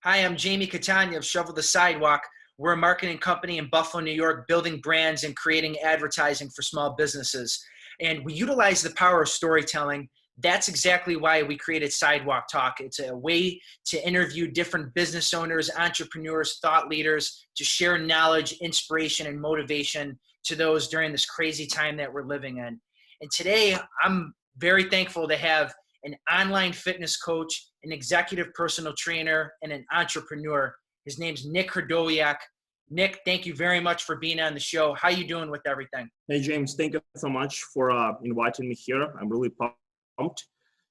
Hi, I'm Jamie Catania of Shovel the Sidewalk. We're a marketing company in Buffalo, New York, building brands and creating advertising for small businesses. And we utilize the power of storytelling. That's exactly why we created Sidewalk Talk. It's a way to interview different business owners, entrepreneurs, thought leaders, to share knowledge, inspiration, and motivation to those during this crazy time that we're living in. And today, I'm very thankful to have an online fitness coach, an executive personal trainer, and an entrepreneur. His name's Nick Kurdoyak. Nick, thank you very much for being on the show. How you doing with everything? Hey, James, thank you so much for inviting me here. I'm really pumped.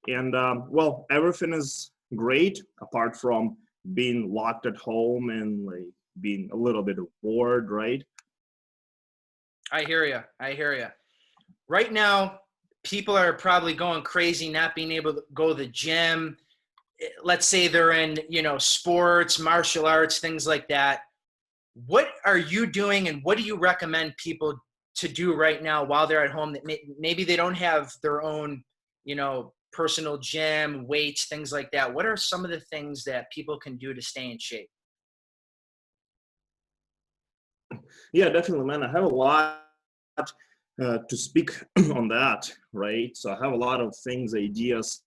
And well, everything is great apart from being locked at home and like being a little bit bored, right? I hear you. I hear you. Right now, people are probably going crazy not being able to go to the gym. Let's say they're in, sports, martial arts, things like that. What are you doing and what do you recommend people to do right now while they're at home that maybe they don't have their own, personal gym, weights, things like that? What are some of the things that people can do to stay in shape? Yeah, definitely, man. I have a lot to speak on that, right? So I have a lot of things, ideas.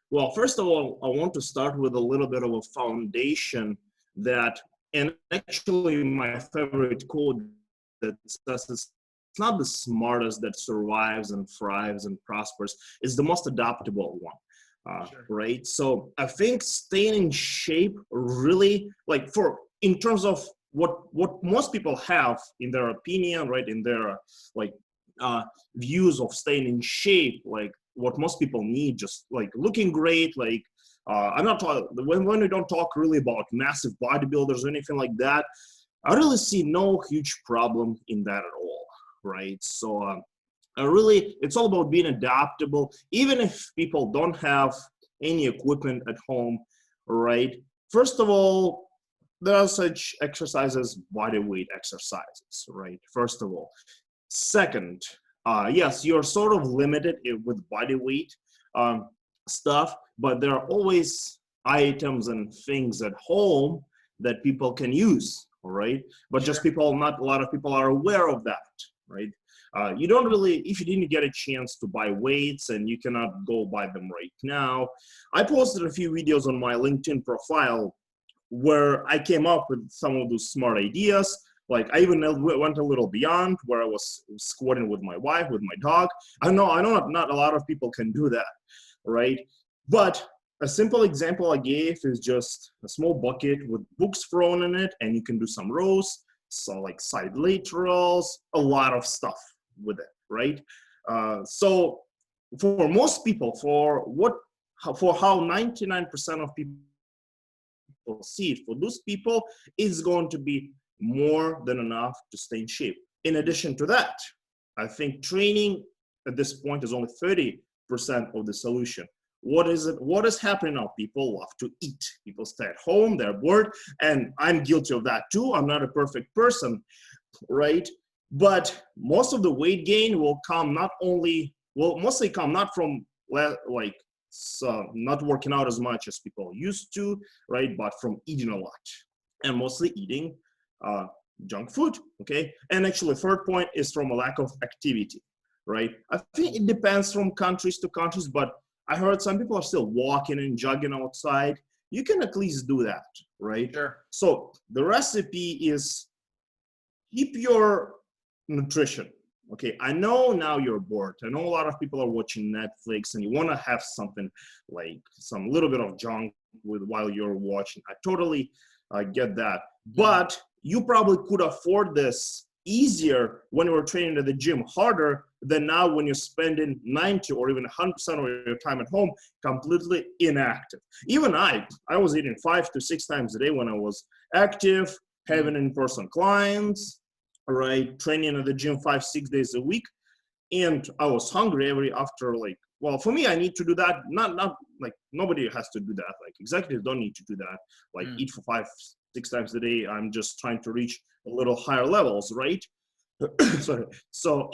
Well, first of all, I want to start with a little bit of a foundation that, and actually my favorite quote that says it's not the smartest that survives and thrives and prospers, it's the most adaptable one. Sure. Right? So I think staying in shape really, like in terms of what most people have in their opinion, right, in their like views of staying in shape, like what most people need, just like looking great, like I'm not talking when we don't talk really about massive bodybuilders or anything like that. I really see no huge problem in that at all, right? So really, it's all about being adaptable, even if people don't have any equipment at home, right? First of all, there are such exercises, body weight exercises, right? First of all. Second, yes, you're sort of limited with body weight stuff, but there are always items and things at home that people can use, all right? But Sure. just not a lot of people are aware of that, right? You don't really, if you didn't get a chance to buy weights and you cannot go buy them right now, I posted a few videos on my LinkedIn profile where I came up with some of those smart ideas. Like I even went a little beyond where I was squatting with my wife, with my dog. I know not a lot of people can do that, right? But a simple example I gave is just a small bucket with books thrown in it, and you can do some rows, so like side laterals, a lot of stuff with it, right? So for most people, for how 99% of people see it, for those people, it's going to be more than enough to stay in shape. In addition to that, I think training at this point is only 30% of the solution. What is happening now? People love to eat. People stay at home, they're bored, and I'm guilty of that too. I'm not a perfect person, right? But most of the weight gain will mostly come not from like not working out as much as people used to, right? But from eating a lot, and mostly eating junk food, okay? And actually, third point is from a lack of activity, right? I think it depends from countries to countries, but I heard some people are still walking and jogging outside. You can at least do that, right? Sure. So the recipe is keep your nutrition. Okay, I know now you're bored. I know a lot of people are watching Netflix and you want to have something like some little bit of junk while you're watching. I totally get that. But you probably could afford this easier when you were training at the gym harder than now when you're spending 90 or even 100% of your time at home completely inactive. Even I was eating 5 to 6 times a day when I was active, having in-person clients, right, training at the gym 5-6 days a week, and I was hungry after well, for me, I need to do that. Not like nobody has to do that. Like executives don't need to do that. Like eat for 5-6 times a day. I'm just trying to reach a little higher levels, right? Sorry. So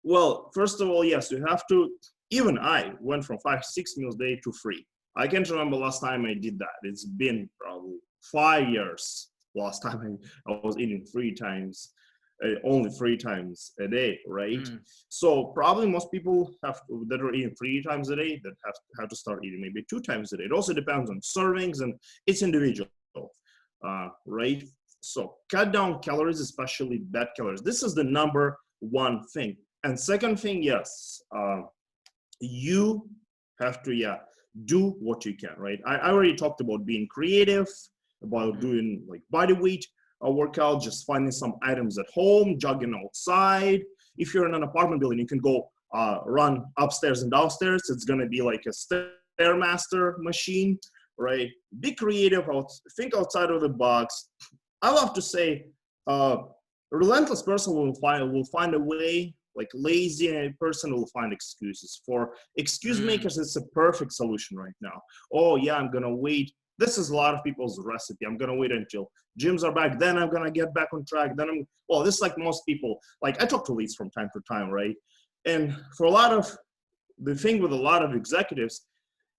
well, first of all, yes, you have to. Even I went from 5-6 meals a day to 3. I can't remember last time I did that. It's been probably 5 years last time I was eating 3 times, only 3 times a day, right? So probably most people that are eating 3 times a day that have to start eating maybe 2 times a day. It also depends on servings and it's individual, right? So cut down calories, especially bad calories. This is the number one thing. And second thing, yes, you have to, do what you can, right? I already talked about being creative, about doing like body weight workout, just finding some items at home, jogging outside. If you're in an apartment building, you can go run upstairs and downstairs. It's gonna be like a Stairmaster machine, right? Be creative, think outside of the box. I love to say, a relentless person will find a way. Like lazy person will find excuses. For excuse makers, it's a perfect solution right now. Oh yeah, I'm gonna wait. This is a lot of people's recipe. I'm gonna wait until gyms are back, then I'm gonna get back on track. Then this is like most people. Like I talk to leads from time to time, right? And for the thing with a lot of executives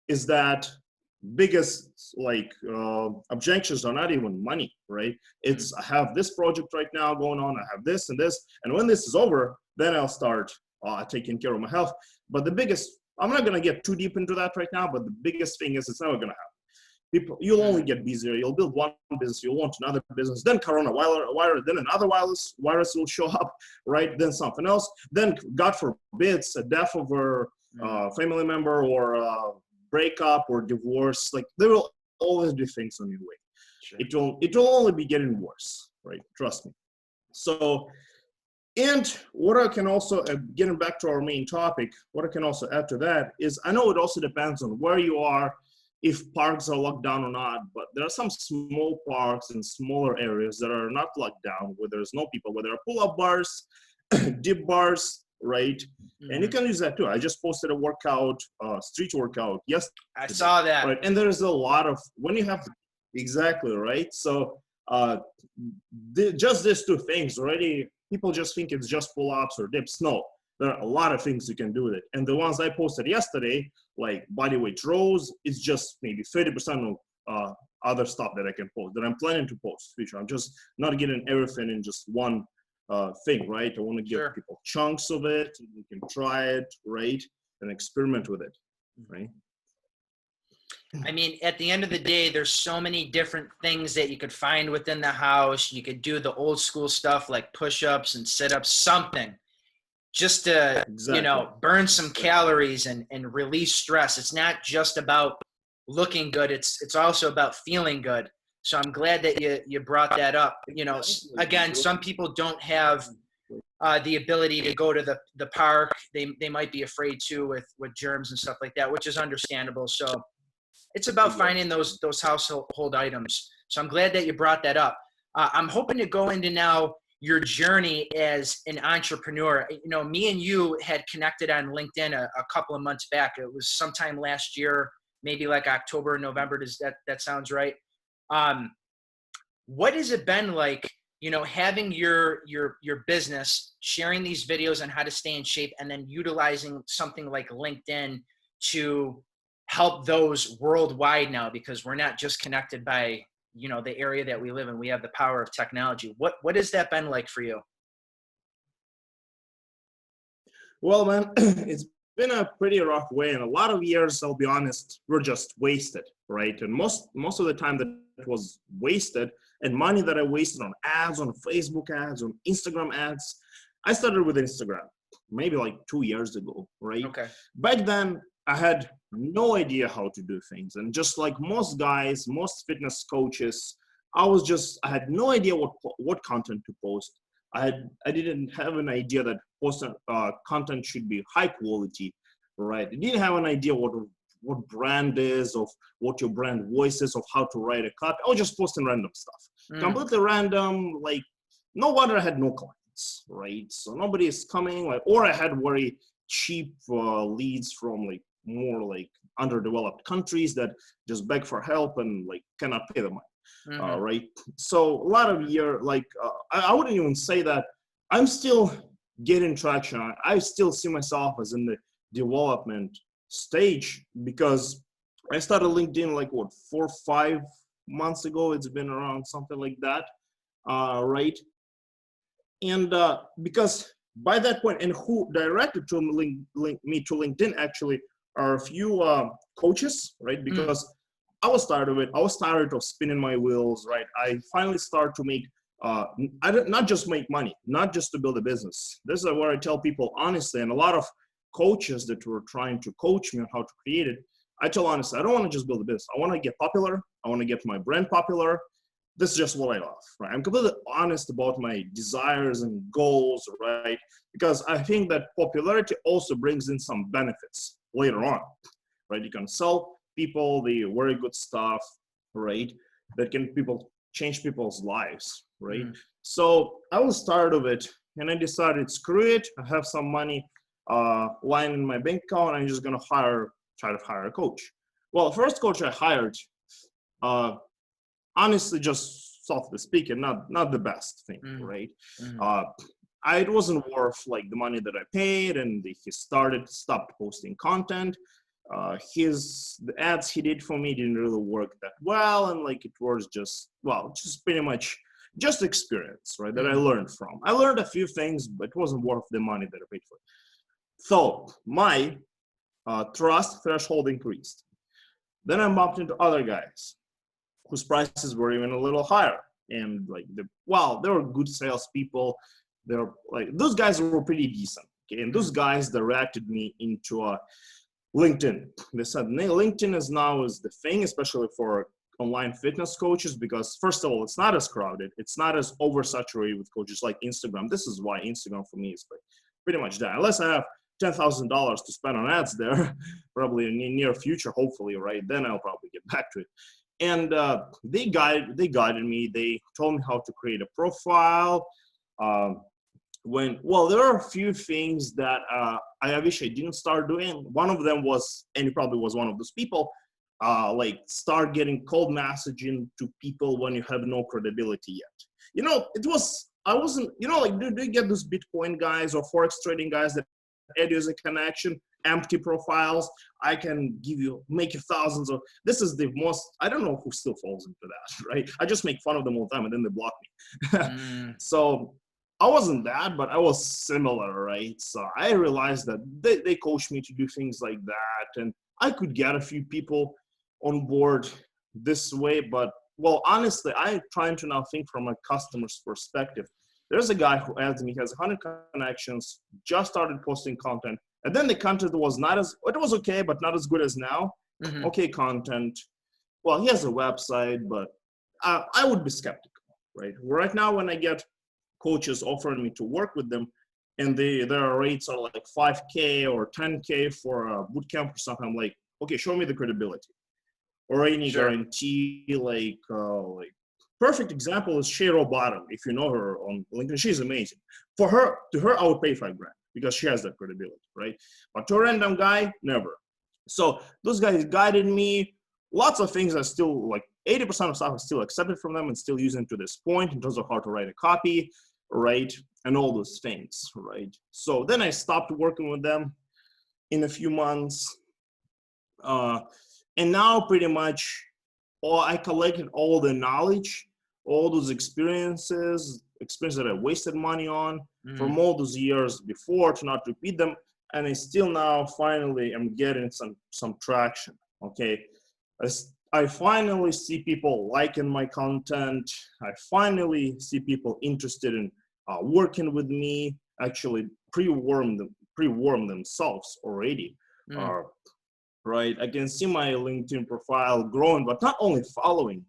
is that biggest objections are not even money, right? It's I have this project right now going on, I have this and this, and when this is over, then I'll start taking care of my health. But the biggest, I'm not gonna get too deep into that right now, but the biggest thing is it's never gonna happen. You'll only get busier. You'll build one business, you'll want another business, then coronavirus, then another virus will show up, right? Then something else, then God forbid a death of a family member or breakup or divorce. Like there will always be things on your way. Sure. It will only be getting worse, right? Trust me. So, and what I can also, getting back to our main topic, what I can also add to that is I know it also depends on where you are, if parks are locked down or not, but there are some small parks in smaller areas that are not locked down, where there's no people, where there are pull-up bars, dip bars, right? And you can use that too. I just posted a workout, street workout yesterday. I saw that. Right, and there's a lot of, when you have, exactly, right? So just these two things already, people just think it's just pull-ups or dips. No, there are a lot of things you can do with it. And the ones I posted yesterday, like body weight rows, it's just maybe 30% of other stuff that I can post, that I'm planning to post in the future. I'm just not getting everything in just one thing, right? I want to give people chunks of it. You can try it, right? And experiment with it, right? I mean, at the end of the day, there's so many different things that you could find within the house. You could do the old school stuff like push-ups and sit-ups, something just to, burn some calories and release stress. It's not just about looking good. It's also about feeling good. So I'm glad that you brought that up. Again, some people don't have the ability to go to the park. They might be afraid to with germs and stuff like that, which is understandable. So it's about finding those household items. So I'm glad that you brought that up. I'm hoping to go into now your journey as an entrepreneur. Me and you had connected on LinkedIn a couple of months back. It was sometime last year, maybe like October or November. Does that sounds right? What has it been like, having your business, sharing these videos on how to stay in shape, and then utilizing something like LinkedIn to help those worldwide now, because we're not just connected by, the area that we live in. We have the power of technology. What has that been like for you? Well, man, it's been a pretty rough way, and a lot of years, I'll be honest, were just wasted, right? And most of the time that was wasted, and money that I wasted on ads, on Facebook ads, on Instagram ads. I started with Instagram maybe like 2 years ago, right? Okay. Back then, I had no idea how to do things. And just like most guys, most fitness coaches, I had no idea what content to post. I didn't have an idea that content should be high quality, right? I didn't have an idea what brand is, of what your brand voice is, of how to write a copy. I was just posting random stuff, completely random. Like, no wonder I had no clients, right? So nobody is coming, or I had very cheap leads from more underdeveloped countries that just beg for help and cannot pay the money, right? So a lot of I wouldn't even say that I'm still getting traction. I still see myself as in the development stage, because I started LinkedIn like what, 4 or 5 months ago. It's been around something like that, right? And because by that point, and who directed to me to LinkedIn actually are a few coaches, right? Because I was tired of it. I was tired of spinning my wheels, right? I finally started to make, not just make money, not just to build a business. This is where I tell people honestly, and a lot of coaches that were trying to coach me on how to create it, I tell honestly, I don't want to just build a business. I want to get popular. I want to get my brand popular. This is just what I love, right? I'm completely honest about my desires and goals, right? Because I think that popularity also brings in some benefits later on, right? You can sell people the very good stuff, right? That can change people's lives, right? So I was tired of it, and I decided, screw it. I have some money lying in my bank account. I'm just gonna try to hire a coach. Well, first coach I hired, honestly, just softly speaking, not the best thing, right? It wasn't worth like the money that I paid, and he stopped posting content. The ads he did for me didn't really work that well, and like it was just pretty much just experience, right? That I learned from. I learned a few things, but it wasn't worth the money that I paid for it. So my trust threshold increased. Then I bumped into other guys whose prices were even a little higher, and like they were good salespeople. They're like, those guys were pretty decent. Okay, and those guys directed me into LinkedIn. They said, LinkedIn is the thing, especially for online fitness coaches, because first of all, it's not as crowded. It's not as oversaturated with coaches like Instagram. This is why Instagram for me is pretty much that. Unless I have $10,000 to spend on ads there, probably in the near future, hopefully, right? Then I'll probably get back to it. And they guided me. They told me how to create a profile. There are a few things that I wish I didn't start doing. One of them was, and he probably was one of those people, like start getting cold messaging to people when you have no credibility yet. I wasn't, like, do you get those Bitcoin guys or Forex trading guys that add you as a connection, empty profiles? I can make you thousands of, this is the most, I don't know who still falls into that, right? I just make fun of them all the time and then they block me. So I wasn't that, but I was similar, right? So I realized that they coached me to do things like that, and I could get a few people on board this way. But, well, honestly, I'm trying to now think from a customer's perspective. There's a guy who adds me, he has 100 connections, just started posting content, and then the content was it was okay, but not as good as now. Okay content. Well, he has a website, but I would be skeptical, right? Right now, when I get coaches offering me to work with them, and their rates are like 5K or 10K for a boot camp or something, I'm like, okay, show me the credibility or any guarantee. Like perfect example is Shay Bottom. If you know her on LinkedIn, she's amazing. To her, I would pay $5,000 because she has that credibility, right? But to a random guy, never. So those guys guided me. Lots of things are still, like 80% of stuff is still accepted from them and still using to this point in terms of how to write a copy, right? And all those things, right? So then I stopped working with them in a few months. And now pretty much I collected all the knowledge, all those experiences that I wasted money on from all those years before, to not repeat them. And I still now finally am getting some traction, okay? I finally see people liking my content. I finally see people interested in working with me, actually pre-warm themselves already. Right? I can see my LinkedIn profile growing, but not only following,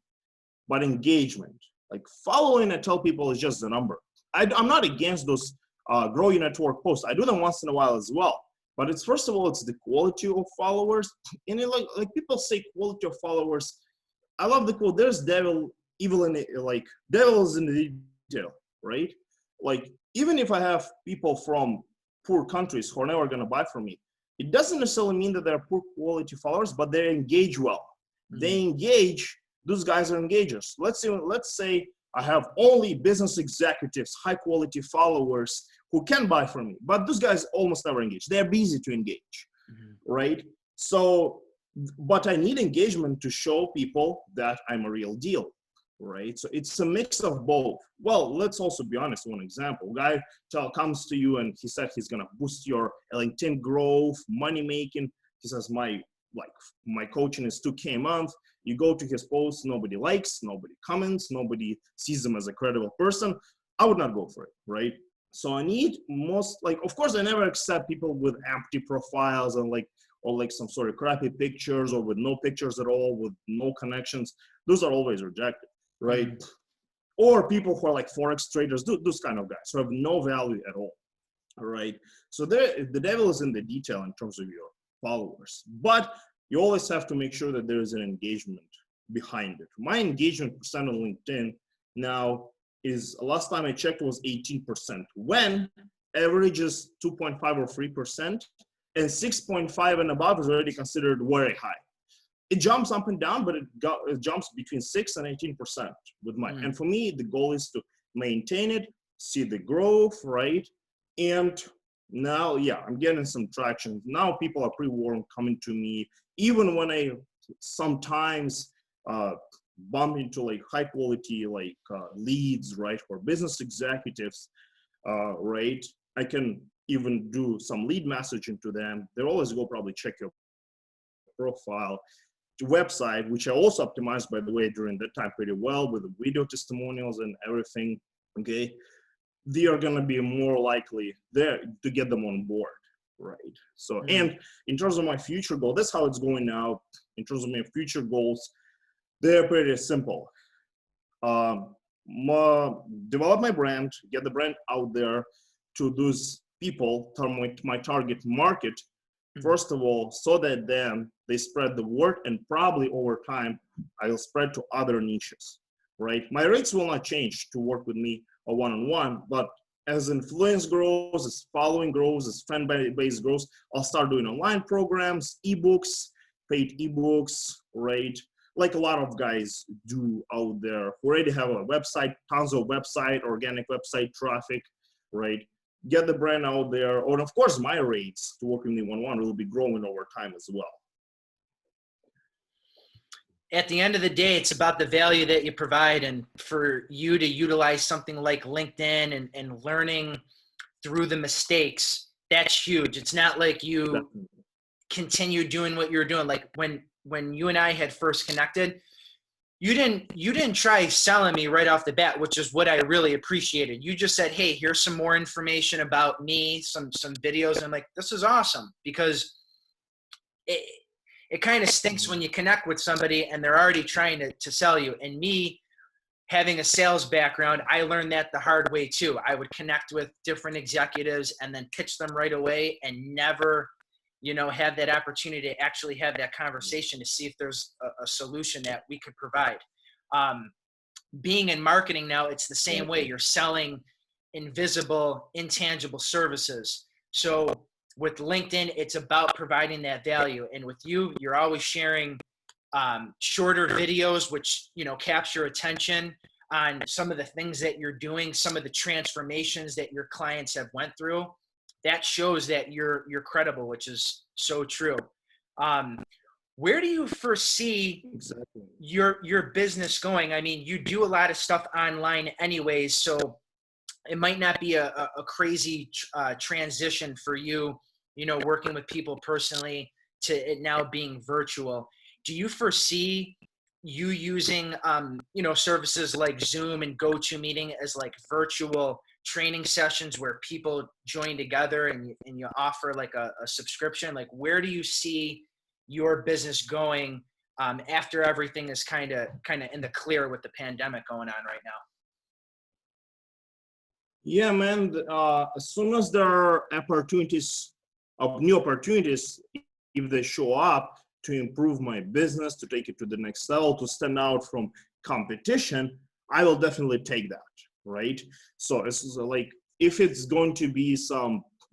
but engagement. Like following, I tell people, is just the number. I'm not against those grow your network posts. I do them once in a while as well. But it's, first of all, it's the quality of followers. And like people say quality of followers. I love the quote, there's devil is in the detail, right? Like, even if I have people from poor countries who are never going to buy from me, it doesn't necessarily mean that they're poor quality followers, but they engage well. They engage, those guys are engagers. Let's say I have only business executives, high quality followers who can buy from me, but those guys almost never engage. They're busy to engage, right? So but I need engagement to show people that I'm a real deal, right? So it's a mix of both. Well, let's also be honest. One example: guy comes to you and he said he's gonna boost your LinkedIn growth, money making. He says my coaching is 2K a month. You go to his posts, nobody likes, nobody comments, nobody sees him as a credible person. I would not go for it, right? So I need of course, I never accept people with empty profiles and or some sort of crappy pictures or with no pictures at all, with no connections. Those are always rejected, right? Mm-hmm. Or people who are like Forex traders, those kind of guys who have no value at all right? So the devil is in the detail in terms of your followers, but you always have to make sure that there is an engagement behind it. My engagement percent on LinkedIn now is, last time I checked, was 18%, when average is 2.5 or 3%, and 6.5 and above is already considered very high. It jumps up and down, but it jumps between 6 and 18% with mine. And for me, the goal is to maintain it, see the growth, right? And now, yeah, I'm getting some traction. Now people are pretty warm coming to me, even when I sometimes bump into like high quality leads, right, for business executives, right? I can even do some lead messaging to them. They always go probably check your profile, to website, which I also optimized, by the way, during that time pretty well with the video testimonials and everything. Okay, they are going to be more likely there to get them on board, right? So, and in terms of my future goal, that's how it's going now. In terms of my future goals, they're pretty simple. Develop my brand, get the brand out there to those people, my target market, first of all, so that then they spread the word, and probably over time, I'll spread to other niches, right? My rates will not change to work with me or one-on-one, but as influence grows, as following grows, as fan base grows, I'll start doing online programs, ebooks, paid ebooks, right? Like a lot of guys do out there who already have a website, tons of website, organic website traffic, right? Get the brand out there. Or of course, my rates to work with me one-on-one will be growing over time as well. At the end of the day, it's about the value that you provide, and for you to utilize something like LinkedIn and learning through the mistakes, that's huge. It's not like you continue doing what you're doing. Like when you and I had first connected, you didn't try selling me right off the bat, which is what I really appreciated. You just said, hey, here's some more information about me, some videos. And I'm like, this is awesome, because it kind of stinks when you connect with somebody and they're already trying to sell you. And me having a sales background, I learned that the hard way too. I would connect with different executives and then pitch them right away and never, have that opportunity to actually have that conversation to see if there's a solution that we could provide. Being in marketing now, it's the same way. You're selling invisible, intangible services. So with LinkedIn, it's about providing that value. And with you, you're always sharing shorter videos, which, capture attention on some of the things that you're doing, some of the transformations that your clients have went through. That shows that you're credible, which is so true. Where do you foresee your business going? I mean, you do a lot of stuff online anyways, so it might not be a crazy transition for you, working with people personally to it now being virtual. Do you foresee you using, services like Zoom and GoToMeeting as like virtual training sessions where people join together and you offer like a subscription? Like, where do you see your business going after everything is kind of in the clear with the pandemic going on right now? Yeah, man. As soon as there are new opportunities, if they show up to improve my business, to take it to the next level, to stand out from competition, I will definitely take that, right? So it's like, if it's going to be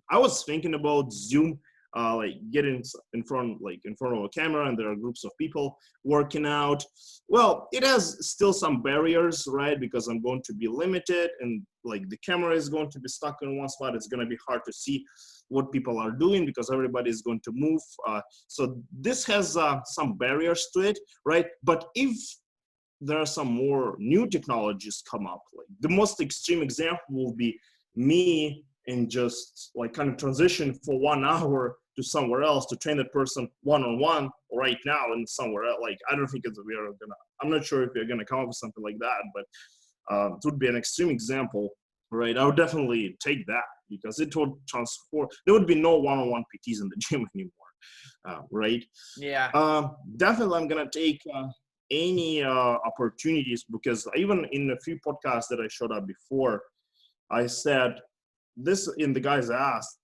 I was thinking about Zoom like get in front of a camera and there are groups of people working out. Well, it has still some barriers, right? Because I'm going to be limited and like the camera is going to be stuck in one spot. It's going to be hard to see what people are doing because everybody is going to move. So this has some barriers to it, right? But if there are some more new technologies come up, like the most extreme example will be me and just like kind of transition for 1 hour to somewhere else to train that person one-on-one right now and somewhere else. Like, I don't think I'm not sure if we're gonna come up with something like that, but it would be an extreme example, right? I would definitely take that because it would transform. There would be no one-on-one PTs in the gym anymore, right? Yeah. Definitely I'm gonna take any opportunities because even in a few podcasts that I showed up before, I said this in the guys asked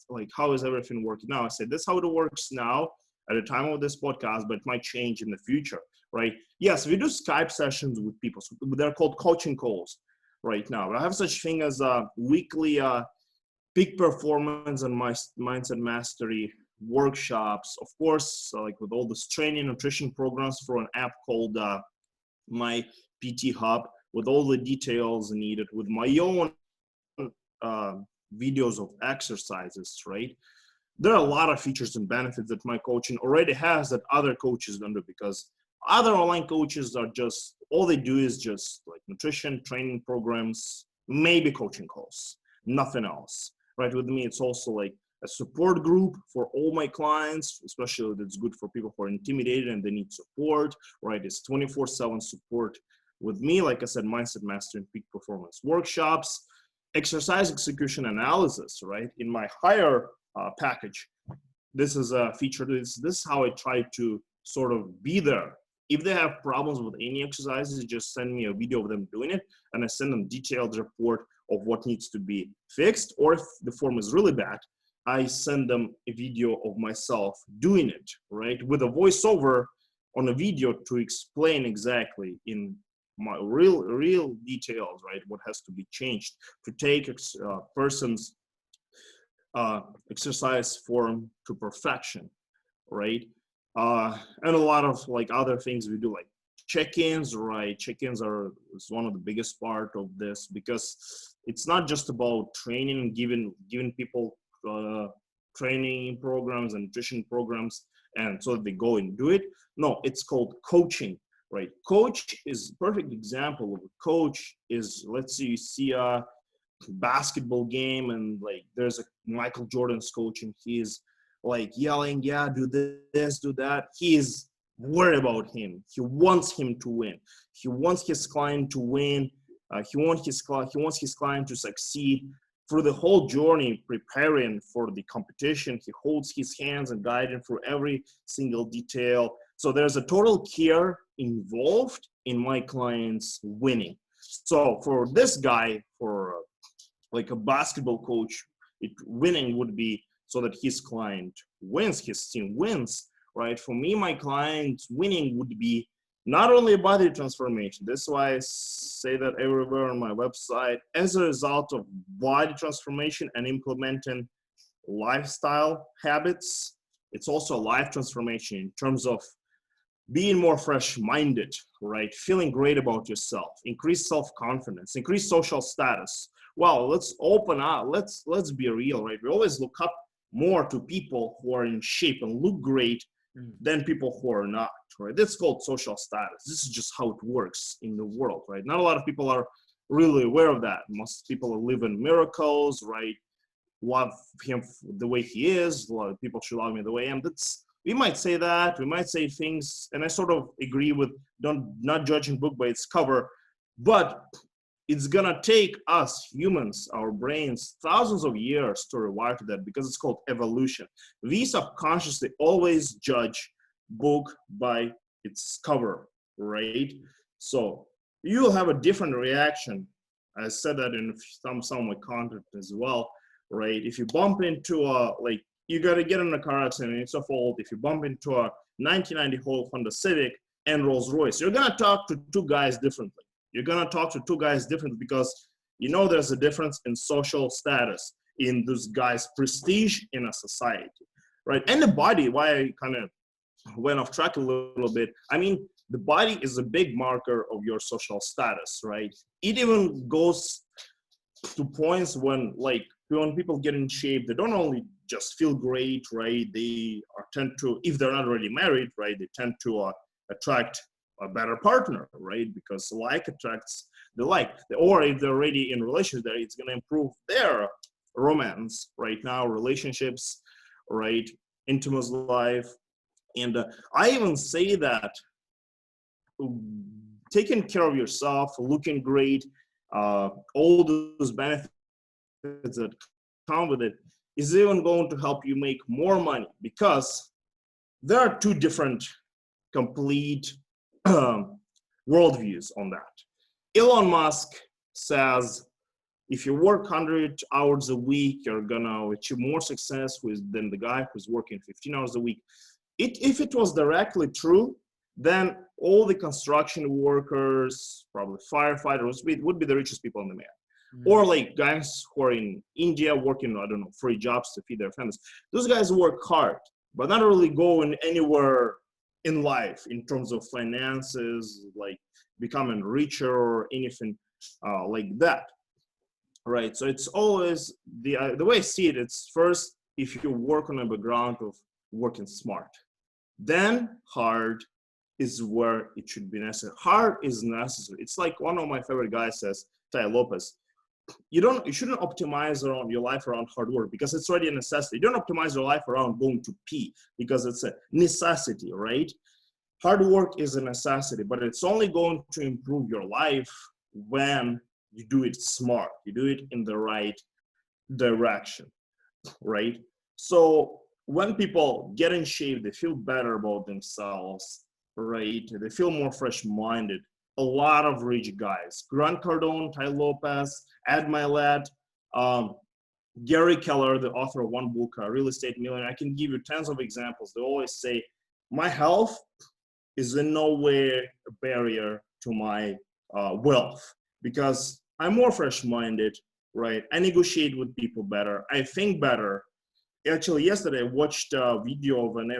like, how is everything working now? I said this is how it works now at the time of this podcast, but it might change in the future, right? Yes, we do Skype sessions with people. So they're called coaching calls right now. I have such thing as weekly peak performance and my mindset mastery workshops, of course, like with all this training nutrition programs for an app called my PT Hub, with all the details needed, with my own videos of exercises, right? There are a lot of features and benefits that my coaching already has that other coaches don't do, because other online coaches are just, all they do is just like nutrition, training programs, maybe coaching calls, nothing else, right? With me, it's also like a support group for all my clients, especially that's good for people who are intimidated and they need support, right? It's 24/7 support with me. Like I said, mindset mastery and peak performance workshops, exercise execution analysis, right? In my higher package, this is a feature. This is how I try to sort of be there. If they have problems with any exercises, just send me a video of them doing it, and I send them detailed report of what needs to be fixed. Or if the form is really bad, I send them a video of myself doing it, right? With a voiceover on a video to explain exactly in my real details, right? What has to be changed to take a person's exercise form to perfection, right? And a lot of like other things we do, like check-ins, right? Check-ins is one of the biggest part of this, because it's not just about training and giving people training programs and nutrition programs and so that they go and do it. No, it's called coaching, right? Coach is a perfect example of a coach. Is, let's say you see a basketball game and like there's a Michael Jordan's coach and he's like yelling, yeah, do this, do that. He is worried about him. He wants him to win. He wants his client to win. He wants his client to succeed. Through the whole journey preparing for the competition, he holds his hands and guides him through every single detail. So there's a total care involved in my client's winning. So for this guy, for like a basketball coach, winning would be so that his client wins, his team wins, right? For me, my client's winning would be not only a body transformation. That's why I say that everywhere on my website. As a result of body transformation and implementing lifestyle habits, it's also a life transformation in terms of being more fresh-minded, right? Feeling great about yourself, increase self-confidence, increase social status. Well, let's open up. Let's be real, right? We always look up more to people who are in shape and look great than people who are not, right? That's called social status. This is just how it works in the world, right? Not a lot of people are really aware of that. Most people live in miracles, right? Love him the way he is. A lot of people should love me the way I am. We might say that. We might say things, and I sort of agree with not judging book by its cover, but it's gonna take us humans, our brains, thousands of years to rewire to that, because it's called evolution. We subconsciously always judge book by its cover, right? So you'll have a different reaction. I said that in some of my content as well, right? If you bump into you gotta get in a car accident, it's a fault. If you bump into a 1990 Honda Civic and Rolls Royce, you're gonna talk to two guys differently. You're gonna talk to two guys differently because you know there's a difference in social status. in this guy's prestige in a society, right? And the body, why I kind of went off track a little bit. I mean, the body is a big marker of your social status, right? It even goes to points when people get in shape, they don't only just feel great, right? They tend to, if they're not already married, right, they tend to attract a better partner, right? Because like attracts the like. Or if they're already in relationships, it's going to improve their romance right now, relationships, right, intimate life. And I even say that taking care of yourself, looking great, all those benefits that come with it is even going to help you make more money, because there are two different complete worldviews on that. Elon Musk says if you work 100 hours a week, you're gonna achieve more success than the guy who's working 15 hours a week. If it was directly true, then all the construction workers, probably firefighters, would be the richest people in the land. Mm-hmm. Or like guys who are in India working, I don't know, 3 jobs to feed their families. Those guys work hard, but not really going anywhere in life in terms of finances, like becoming richer or anything like that. Right. So it's always the way I see it. It's first, if you work on a background of working smart, then hard is where it should be necessary. Hard is necessary. It's like one of my favorite guys says, Tai Lopez, you shouldn't optimize around your life around hard work, because it's already a necessity. You don't optimize your life around going to pee, because it's a necessity, right? Hard work is a necessity, but it's only going to improve your life when you do it smart. You do it in the right direction, right? So when people get in shape, they feel better about themselves, right? They feel more fresh-minded. A lot of rich guys, Grant Cardone, Tai Lopez, Ed Milet, Gary Keller, the author of one book, Real Estate Millionaire. I can give you tons of examples. They always say, my health is in no way a barrier to my wealth, because I'm more fresh-minded, right? I negotiate with people better. I think better. Actually, yesterday I watched a video of an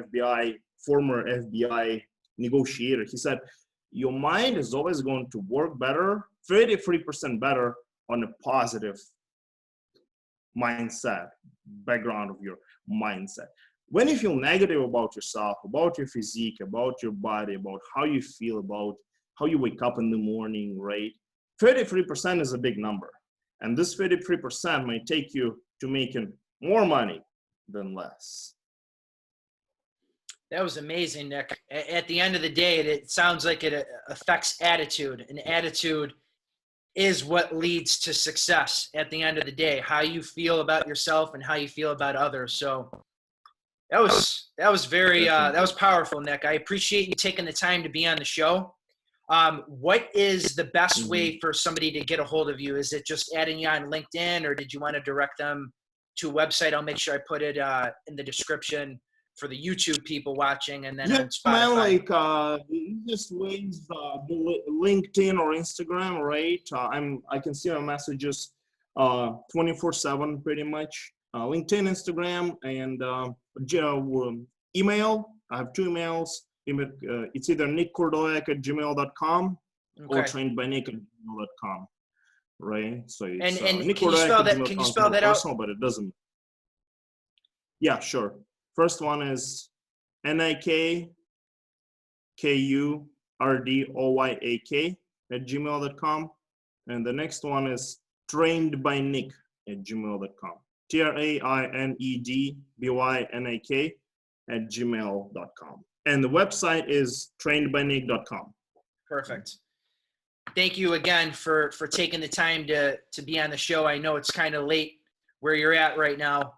former FBI negotiator. He said, your mind is always going to work better, 33% better on a positive mindset, background of your mindset. When you feel negative about yourself, about your physique, about your body, about how you feel, about how you wake up in the morning, right? 33% is a big number. And this 33% might take you to making more money than less. That was amazing, Nick. At the end of the day, it sounds like it affects attitude, and attitude is what leads to success at the end of the day, how you feel about yourself and how you feel about others. So that was very that was powerful, Nick. I appreciate you taking the time to be on the show. What is the best way for somebody to get a hold of you? Is it just adding you on LinkedIn, or did you want to direct them to a website? I'll make sure I put it in the description for the YouTube people watching, and then on Spotify. Man, just ways LinkedIn or Instagram, right? I can see my messages 24/7 pretty much. LinkedIn, Instagram, and email. I have 2 emails. It's either nickkurdoyak@gmail.com or TrainedByNik@gmail.com, right? So it's and can you spell that out? Personal, but it doesn't. Yeah, sure. First one is NIKKURDOYAK@gmail.com, and the next one is TrainedByNik@gmail.com. TrainedByNik@gmail.com. And the website is TrainedByNik.com. Perfect. Thank you again for taking the time to be on the show. I know it's kind of late where you're at right now.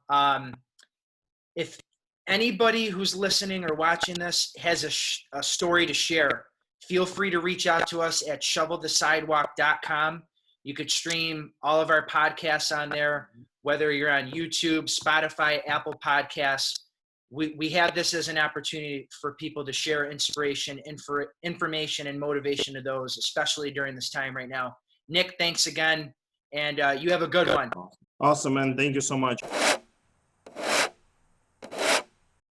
If anybody who's listening or watching this has a story to share, feel free to reach out to us at shovelthesidewalk.com. You could stream all of our podcasts on there, whether you're on YouTube, Spotify, Apple Podcasts. We have this as an opportunity for people to share inspiration, information, and motivation to those, especially during this time right now. Nick, thanks again, and you have a good one. Awesome, man. Thank you so much.